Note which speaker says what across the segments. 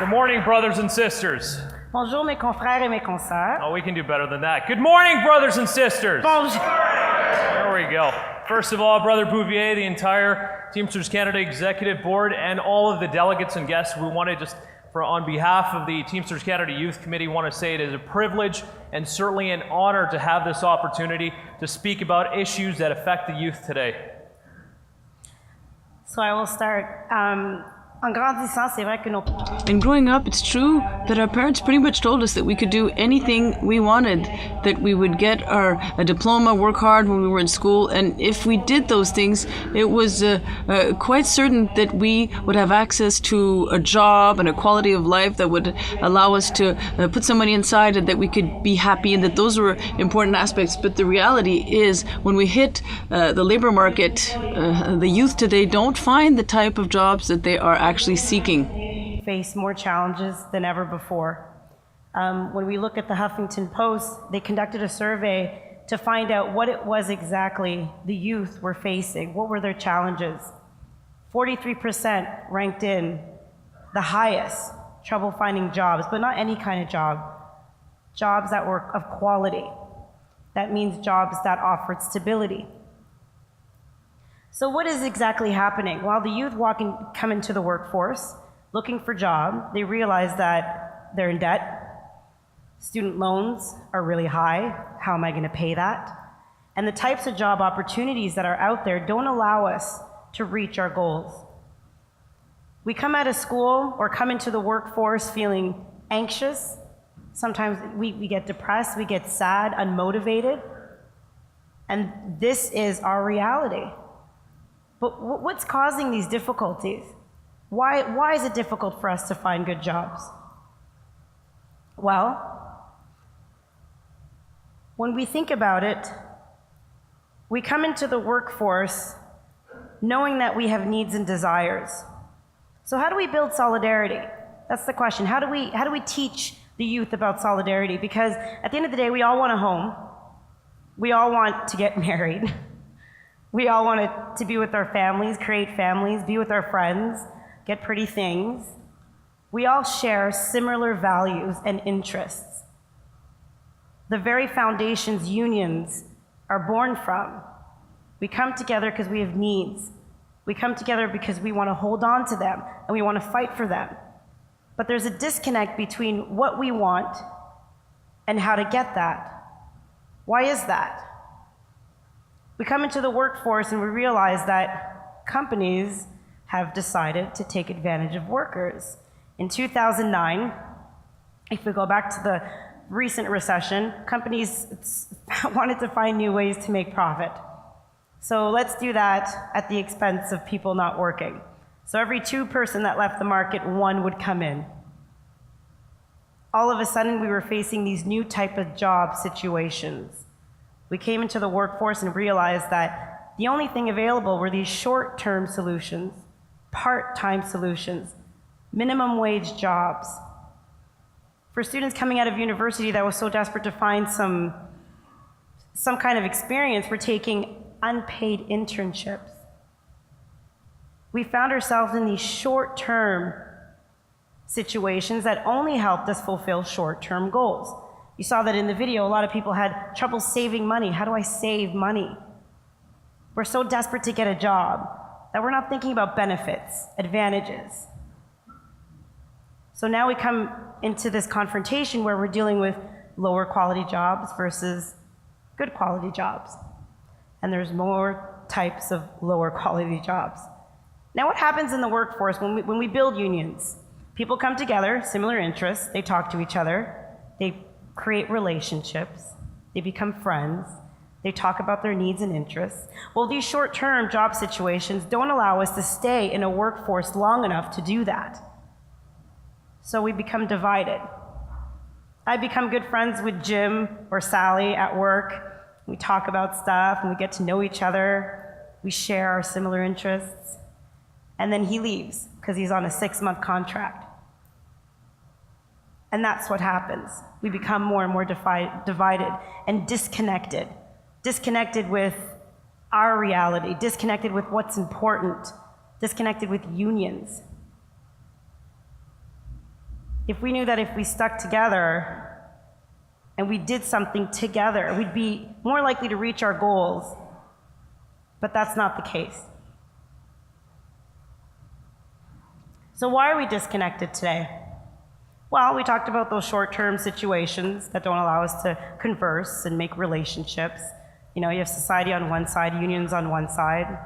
Speaker 1: Good morning, brothers and sisters.
Speaker 2: Bonjour mes confrères et mes consoeurs.
Speaker 1: Oh, we can do better than that. Good morning, brothers and sisters.
Speaker 2: Bonjour.
Speaker 1: There we go. First of all, Brother Bouvier, the entire Teamsters Canada Executive Board, and all of the delegates and guests, we want to just, on behalf of the Teamsters Canada Youth Committee, want to say it is a privilege and certainly an honor to have this opportunity to speak about issues that affect the youth today.
Speaker 2: So I will start. En grandissant, c'est vrai que nos...
Speaker 3: And growing up, it's true that our parents pretty much told us that we could do anything we wanted, that we would get a diploma, work hard when we were in school, and if we did those things, it was quite certain that we would have access to a job and a quality of life that would allow us to put some money inside and that we could be happy, and that those were important aspects. But the reality is, when we hit the labor market, the youth today don't find the type of jobs that they are actually seeking.
Speaker 2: Face more challenges than ever before. When we look at the Huffington Post, they conducted a survey to find out what it was exactly the youth were facing. What were their challenges? 43% ranked in the highest trouble finding jobs, but not any kind of job. Jobs that were of quality. That means jobs that offered stability. So what is exactly happening? While the youth come into the workforce, looking for a job, they realize that they're in debt. Student loans are really high. How am I going to pay that? And the types of job opportunities that are out there don't allow us to reach our goals. We come out of school or come into the workforce feeling anxious. Sometimes we get depressed, we get sad, unmotivated. And this is our reality. But what's causing these difficulties? Why is it difficult for us to find good jobs? Well, when we think about it, we come into the workforce knowing that we have needs and desires. So how do we build solidarity? That's the question. How do we teach the youth about solidarity? Because at the end of the day, we all want a home. We all want to get married. We all want to be with our families, create families, be with our friends, get pretty things. We all share similar values and interests. The very foundations unions are born from. We come together because we have needs. We come together because we want to hold on to them and we want to fight for them. But there's a disconnect between what we want and how to get that. Why is that? We come into the workforce and we realize that companies have decided to take advantage of workers. In 2009, if we go back to the recent recession, companies wanted to find new ways to make profit. So let's do that at the expense of people not working. So every 2 person that left the market, 1 would come in. All of a sudden, we were facing these new type of job situations. We came into the workforce and realized that the only thing available were these short-term solutions, part-time solutions, minimum wage jobs. For students coming out of university that was so desperate to find some kind of experience, we're taking unpaid internships. We found ourselves in these short-term situations that only helped us fulfill short-term goals. You saw that in the video, a lot of people had trouble saving money. How do I save money? We're so desperate to get a job that we're not thinking about benefits, advantages. So now we come into this confrontation where we're dealing with lower quality jobs versus good quality jobs. And there's more types of lower quality jobs. Now what happens in the workforce when we build unions? People come together, similar interests, they talk to each other, they create relationships, they become friends, they talk about their needs and interests. Well, these short-term job situations don't allow us to stay in a workforce long enough to do that. So we become divided. I become good friends with Jim or Sally at work. We talk about stuff and we get to know each other. We share our similar interests. And then he leaves because he's on a 6-month contract. And that's what happens. We become more and more divided and disconnected. Disconnected with our reality, disconnected with what's important, disconnected with unions. if we knew that if we stuck together and we did something together, we'd be more likely to reach our goals. But that's not the case. So why are we disconnected today? Well, we talked about those short-term situations that don't allow us to converse and make relationships. You know, you have society on one side, unions on one side.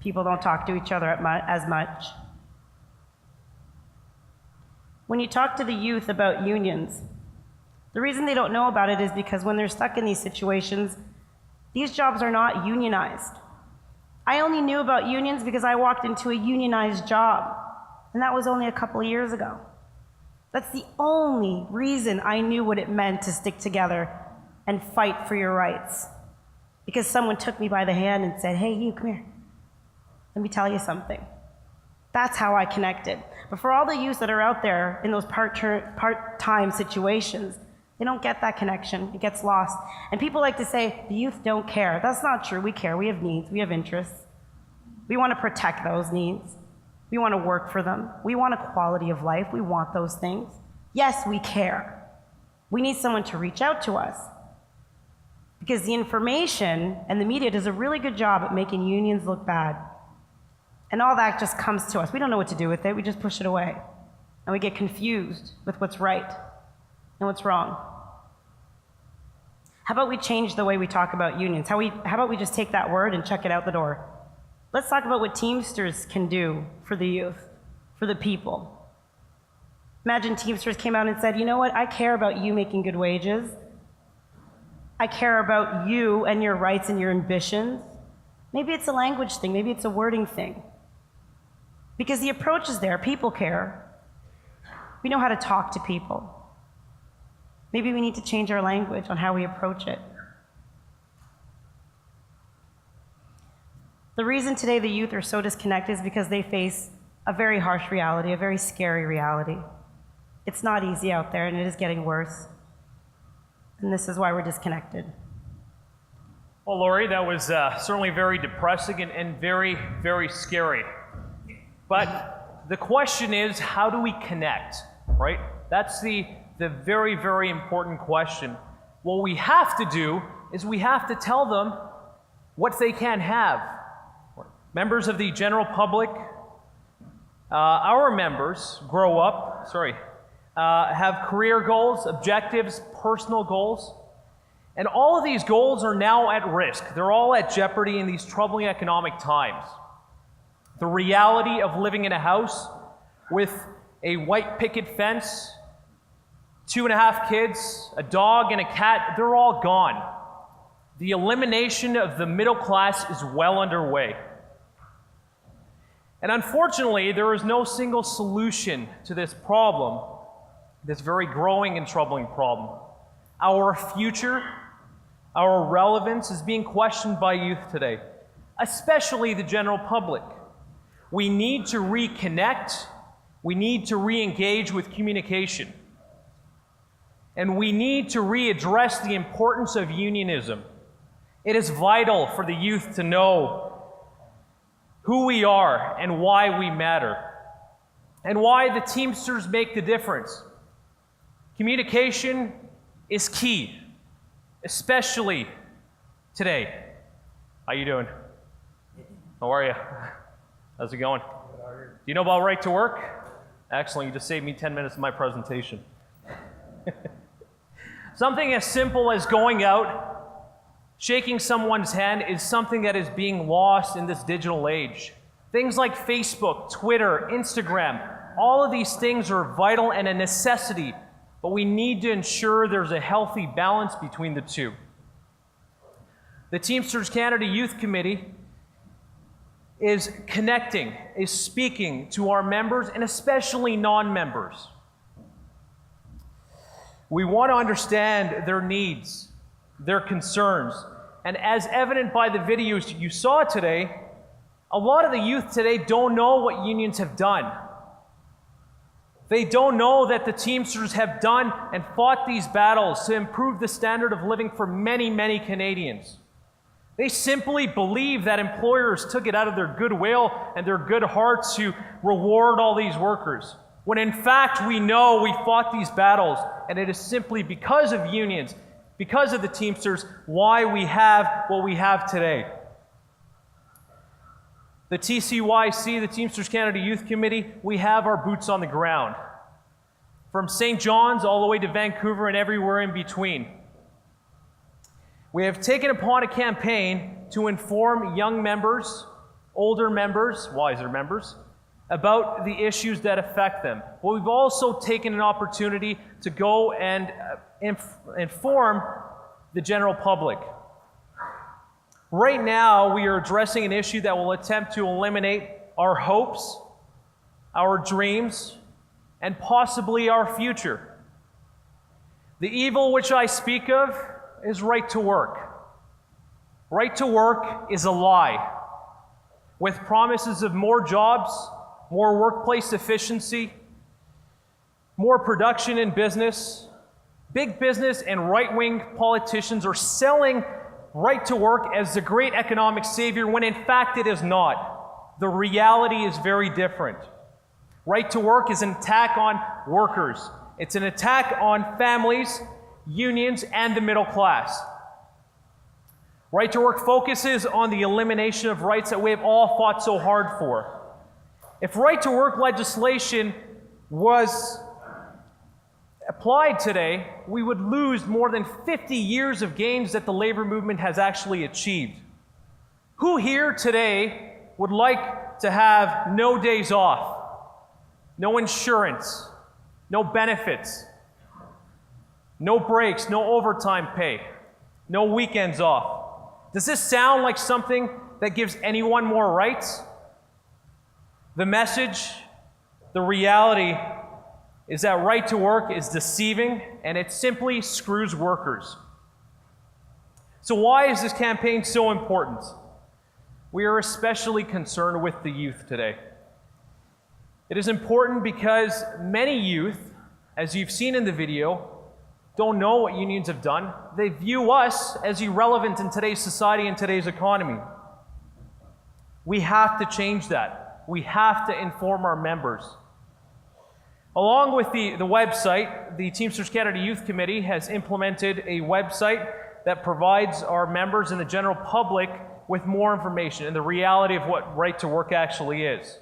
Speaker 2: People don't talk to each other as much. When you talk to the youth about unions, the reason they don't know about it is because when they're stuck in these situations, these jobs are not unionized. I only knew about unions because I walked into a unionized job, and that was only a couple of years ago. That's the only reason I knew what it meant to stick together and fight for your rights. Because someone took me by the hand and said, hey, you, come here. Let me tell you something. That's how I connected. But for all the youth that are out there in those part-time situations, they don't get that connection. It gets lost. And people like to say, the youth don't care. That's not true. We care. We have needs. We have interests. We want to protect those needs. We want to work for them. We want a quality of life. We want those things. Yes, we care. We need someone to reach out to us. Because the information and the media does a really good job at making unions look bad. And all that just comes to us. We don't know what to do with it. We just push it away. And we get confused with what's right and what's wrong. How about we change the way we talk about unions? How about we just take that word and chuck it out the door? Let's talk about what Teamsters can do for the youth, for the people. Imagine Teamsters came out and said, you know what, I care about you making good wages. I care about you and your rights and your ambitions. Maybe it's a language thing, maybe it's a wording thing. Because the approach is there, people care. We know how to talk to people. Maybe we need to change our language on how we approach it. The reason today the youth are so disconnected is because they face a very harsh reality, a very scary reality. It's not easy out there, and it is getting worse. And this is why we're disconnected.
Speaker 1: Well, Lori, that was certainly very depressing and very, very scary. But the question is, how do we connect, right? That's the very, very important question. What we have to do is we have to tell them what they can have. Members of the general public, our members grow up, have career goals, objectives, personal goals. And all of these goals are now at risk. They're all at jeopardy in these troubling economic times. The reality of living in a house with a white picket fence, 2.5 kids, a dog and a cat, they're all gone. The elimination of the middle class is well underway. And unfortunately, there is no single solution to this problem, this very growing and troubling problem. Our future, our relevance is being questioned by youth today, especially the general public. We need to reconnect, we need to re-engage with communication, and we need to readdress the importance of unionism. It is vital for the youth to know who we are and why we matter, and why the Teamsters make the difference. Communication is key, especially today. How you doing? How are you? How's it going? Do you know about right to work? Excellent, you just saved me 10 minutes of my presentation. Something as simple as going out, shaking someone's hand is something that is being lost in this digital age. Things like Facebook, Twitter, Instagram, all of these things are vital and a necessity, but we need to ensure there's a healthy balance between the two. The Teamsters Canada Youth Committee is connecting, is speaking to our members and especially non-members. We want to understand their needs, their concerns, and as evident by the videos you saw today, a lot of the youth today don't know what unions have done. They don't know that the Teamsters have done and fought these battles to improve the standard of living for many, many Canadians. They simply believe that employers took it out of their goodwill and their good hearts to reward all these workers. when in fact we know we fought these battles, and it is simply because of unions, because of the Teamsters, why we have what we have today. The TCYC, the Teamsters Canada Youth Committee, we have our boots on the ground. From St. John's all the way to Vancouver and everywhere in between. We have taken upon a campaign to inform young members, older members, wiser members, about the issues that affect them. But we've also taken an opportunity to go and inform the general public. Right now, we are addressing an issue that will attempt to eliminate our hopes, our dreams, and possibly our future. The evil which I speak of is right to work. Right to work is a lie, with promises of more jobs, more workplace efficiency, more production in business. Big business and right-wing politicians are selling right to work as the great economic savior when in fact it is not. The reality is very different. Right to work is an attack on workers. It's an attack on families, unions, and the middle class. Right to work focuses on the elimination of rights that we have all fought so hard for. If right to work legislation was applied today, we would lose more than 50 years of gains that the labor movement has actually achieved. Who here today would like to have no days off, no insurance, no benefits, no breaks, no overtime pay, no weekends off? Does this sound like something that gives anyone more rights? The message, the reality, is that right to work is deceiving and it simply screws workers. So why is this campaign so important? We are especially concerned with the youth today. It is important because many youth, as you've seen in the video, don't know what unions have done. They view us as irrelevant in today's society and today's economy. We have to change that. We have to inform our members. Along with the website, the Teamsters Canada Youth Committee has implemented a website that provides our members and the general public with more information and the reality of what right to work actually is.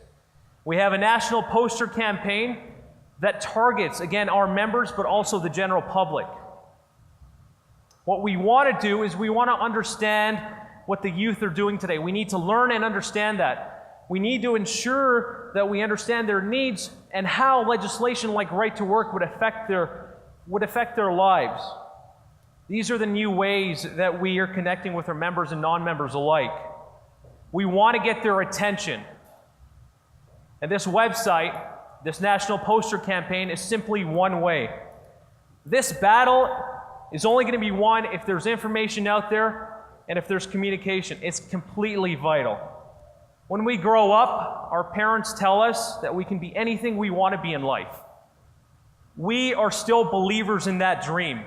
Speaker 1: We have a national poster campaign that targets, again, our members, but also the general public. What we want to do is we want to understand what the youth are doing today. We need to learn and understand that. We need to ensure that we understand their needs and how legislation like right to work would affect their lives. These are the new ways that we are connecting with our members and non-members alike. We want to get their attention. And this website, this national poster campaign, is simply one way. This battle is only going to be won if there's information out there and if there's communication. It's completely vital. When we grow up, our parents tell us that we can be anything we want to be in life. We are still believers in that dream.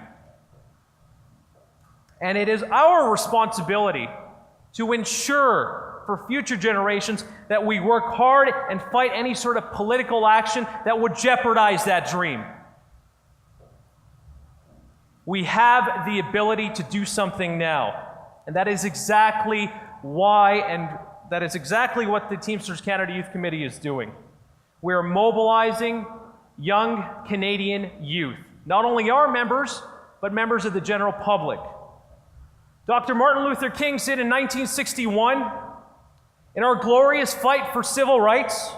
Speaker 1: And it is our responsibility to ensure for future generations that we work hard and fight any sort of political action that would jeopardize that dream. We have the ability to do something now. And that is exactly why, and that is exactly what the Teamsters Canada Youth Committee is doing. We are mobilizing young Canadian youth, not only our members, but members of the general public. Dr. Martin Luther King said in 1961, "In our glorious fight for civil rights,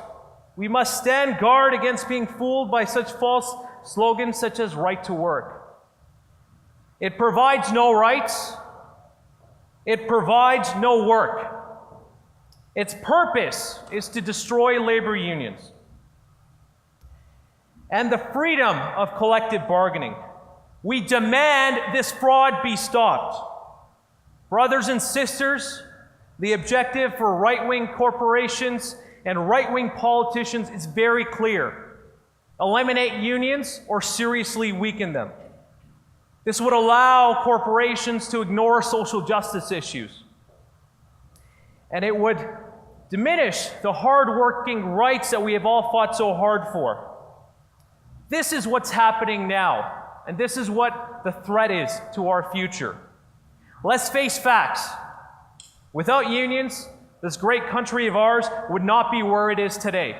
Speaker 1: we must stand guard against being fooled by such false slogans such as right to work. It provides no rights. It provides no work. Its purpose is to destroy labor unions and the freedom of collective bargaining. We demand this fraud be stopped. Brothers and sisters, the objective for right-wing corporations and right-wing politicians is very clear. Eliminate unions or seriously weaken them. This would allow corporations to ignore social justice issues. And it would diminish the hard-working rights that we have all fought so hard for. This is what's happening now, and this is what the threat is to our future. Let's face facts. Without unions, this great country of ours would not be where it is today.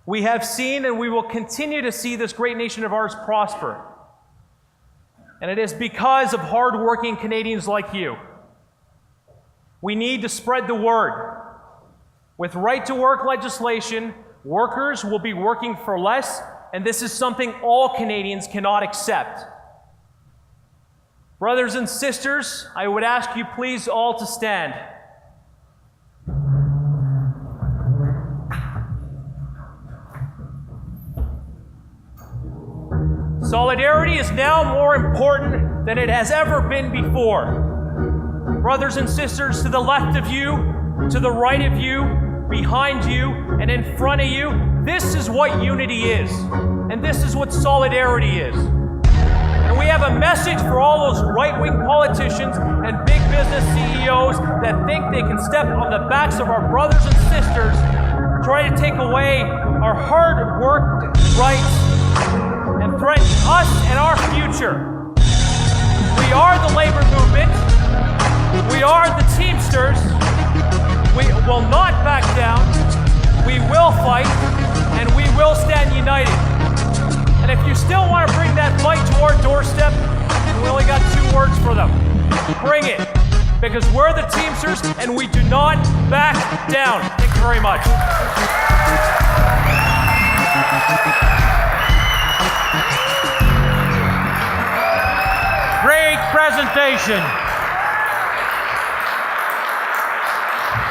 Speaker 1: We have seen and we will continue to see this great nation of ours prosper. And it is because of hardworking Canadians like you. We need to spread the word. With right-to-work legislation, workers will be working for less, and this is something all Canadians cannot accept. Brothers and sisters, I would ask you please all to stand. Solidarity is now more important than it has ever been before. Brothers and sisters, to the left of you, to the right of you, behind you, and in front of you, this is what unity is. And this is what solidarity is. And we have a message for all those right-wing politicians and big business CEOs that think they can step on the backs of our brothers and sisters, try to take away our hard-worked rights, and threaten us and our future. We are the labor movement. We are the Teamsters. We will not back down. We will fight, and we will stand united. And if you still want to bring that fight to our doorstep, we only got 2 words for them. Bring it. Because we're the Teamsters, and we do not back down. Thank you very much.
Speaker 4: Great presentation.